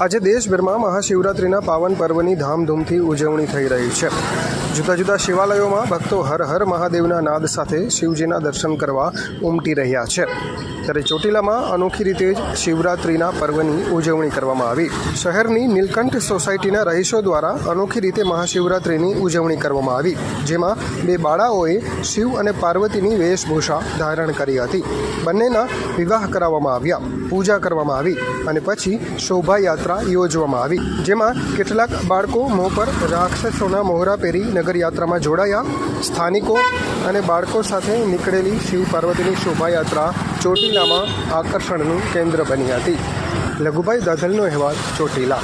આજે દેશભરમાં મહાશિવરાત્રિના પાવન પર્વની ધામધૂમથી ઉજવણી થઈ રહી છે। જુદા જુદા શિવાલયોમાં ભક્તો હર હર મહાદેવના નાદ સાથે શિવજીના દર્શન કરવા ઉમટી રહ્યા છે। ત્યારે ચોટીલામાં અનોખી રીતે જ શિવરાત્રિના પર્વની ઉજવણી કરવામાં આવી। શહેરની નીલકંઠ સોસાયટીના રહીશો દ્વારા અનોખી રીતે મહાશિવરાત્રિની ઉજવણી કરવામાં આવી, જેમાં બે બાળાઓએ શિવ અને પાર્વતીની વેશભૂષા ધારણ કરી હતી। બંનેના વિવાહ કરાવવામાં આવ્યા, પૂજા કરવામાં આવી અને પછી શોભાયાત્રા યોજવામાં આવી, જેમાં કેટલાક બાળકો મોં પર રાક્ષસોના મોહરા પહેરી નગરયાત્રામાં જોડાયા। સ્થાનિકો અને બાળકો સાથે નીકળેલી શિવ પાર્વતીની શોભાયાત્રા ચોટીલામાં આકર્ષણનું કેન્દ્ર બની હતી। લઘુભાઈ દાધલનો અહેવાલ, ચોટીલા।